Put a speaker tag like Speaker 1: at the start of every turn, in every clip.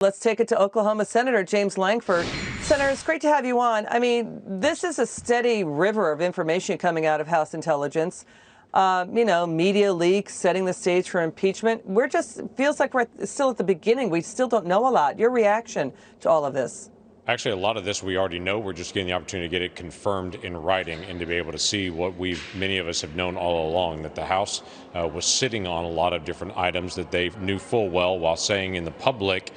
Speaker 1: Let's take it to Oklahoma Senator James Lankford. Senator, it's great to have you on. I mean, this is a steady river of information coming out of House intelligence. Media leaks, setting the stage for impeachment. Feels like we're still at the beginning. We still don't know a lot. Your reaction to all of this?
Speaker 2: Actually, a lot of this we already know. We're just getting the opportunity to get it confirmed in writing and to be able to see what many of us have known all along, that the House was sitting on a lot of different items that they knew full well, while saying in the public,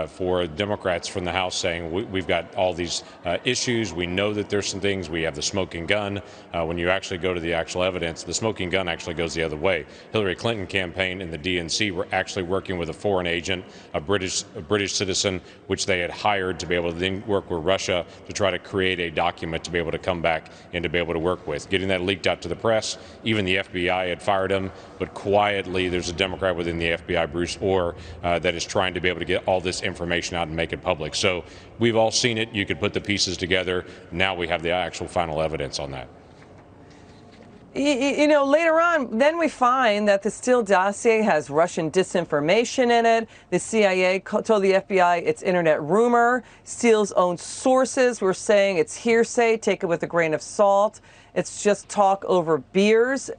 Speaker 2: for Democrats from the House saying we've got all these issues. We know that there's some things. We have the smoking gun. When you actually go to the actual evidence, the smoking gun actually goes the other way. Hillary Clinton campaign and the DNC were actually working with a foreign agent, a British citizen, which they had hired to be able to then work with Russia to try to create a document to be able to come back and to be able to work with. Getting that leaked out to the press, even the FBI had fired him, but quietly there's a Democrat within the FBI, Bruce Orr, that is trying to be able to get all this information out and make it public. So we've all seen it. You could put the pieces together. Now we have the actual final evidence on that.
Speaker 1: Later on, then we find that the Steele Dossier has Russian disinformation in it. The CIA told the FBI it's internet rumor. Steele's own sources were saying it's hearsay, take it with a grain of salt. It's just talk over beers.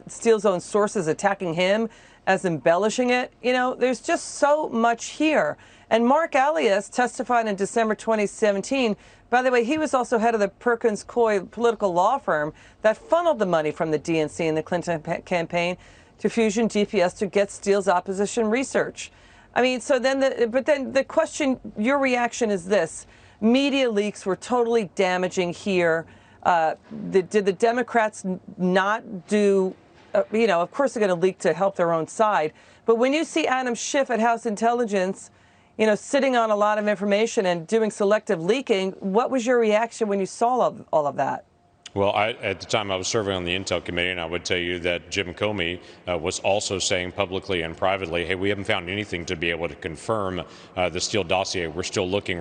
Speaker 1: Steele's own sources attacking him as embellishing it. There's just so much here. And Mark Alias testified in December 2017. By the way, he was also head of the Perkins Coie political law firm that funneled the money from the DNC and the Clinton campaign to Fusion GPS to get Steele's opposition research. I mean, but then the question, your reaction is this: media leaks were totally damaging here. Did the Democrats not do? Of course they're going to leak to help their own side. But when you see Adam Schiff at House Intelligence, sitting on a lot of information and doing selective leaking, what was your reaction when you saw all of that?
Speaker 2: Well, at the time I was serving on the Intel Committee, and I would tell you that Jim Comey was also saying publicly and privately, hey, we haven't found anything to be able to confirm the Steele Dossier. We're still looking.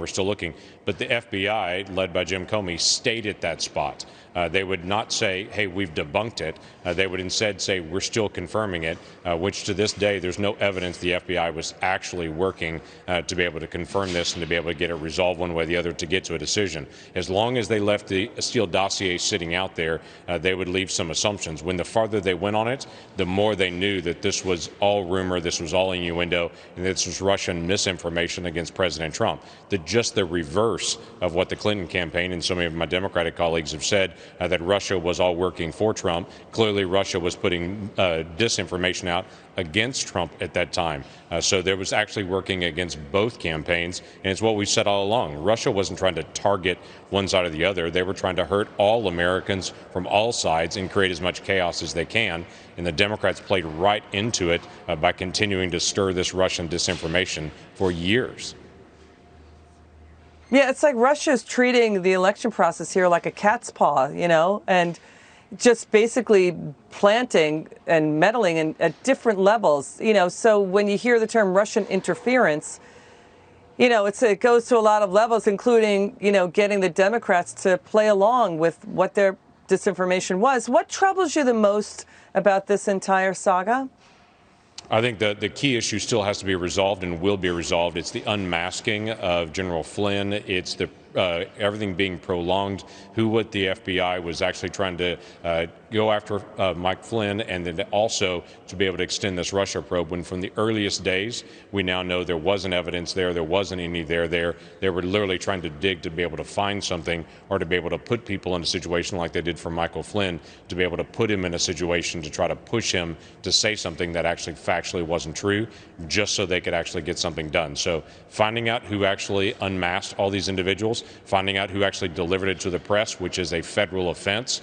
Speaker 2: But the FBI, led by Jim Comey, stayed at that spot. They would not say, hey, we've debunked it. They would instead say, we're still confirming it, which to this day, there's no evidence the FBI was actually working to be able to confirm this and to be able to get it resolved one way or the other to get to a decision. As long as they left the Steele Dossier sitting out there, they would leave some assumptions. When the farther they went on it, the more they knew that this was all rumor, this was all innuendo, and this was Russian misinformation against President Trump. Just the reverse of what the Clinton campaign and so many of my Democratic colleagues have said, that Russia was all working for Trump. Clearly, Russia was putting disinformation out against Trump at that time. So there was actually working against both campaigns, and it's what we said all along. Russia wasn't trying to target one side or the other. They were trying to hurt all Americans from all sides and create as much chaos as they can, and the Democrats played right into it by continuing to stir this Russian disinformation for years.
Speaker 1: Yeah, it's like Russia's treating the election process here like a cat's paw, and just basically planting and meddling at different levels, So when you hear the term Russian interference, it goes to a lot of levels, including, getting the Democrats to play along with what their disinformation was. What troubles you the most about this entire saga?
Speaker 2: I think the key issue still has to be resolved and will be resolved. It's the unmasking of General Flynn. It's the everything being prolonged, what the FBI was actually trying to go after Mike Flynn, and then also to be able to extend this Russia probe, when from the earliest days, we now know there wasn't evidence there wasn't any there. They were literally trying to dig to be able to find something, or to be able to put people in a situation like they did for Michael Flynn, to be able to put him in a situation to try to push him to say something that actually factually wasn't true, just so they could actually get something done. So finding out who actually unmasked all these individuals, finding out who actually delivered it to the press, which is a federal offense,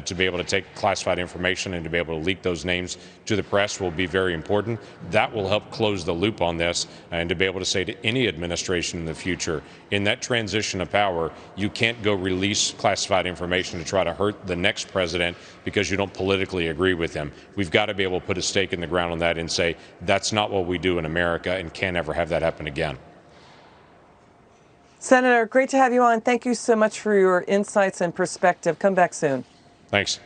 Speaker 2: to be able to take classified information and to be able to leak those names to the press will be very important. That will help close the loop on this, and to be able to say to any administration in the future, in that transition of power, you can't go release classified information to try to hurt the next president because you don't politically agree with him. We've got to be able to put a stake in the ground on that and say, that's not what we do in America, and can't ever have that happen again.
Speaker 1: Senator, great to have you on. Thank you so much for your insights and perspective. Come back soon.
Speaker 2: Thanks.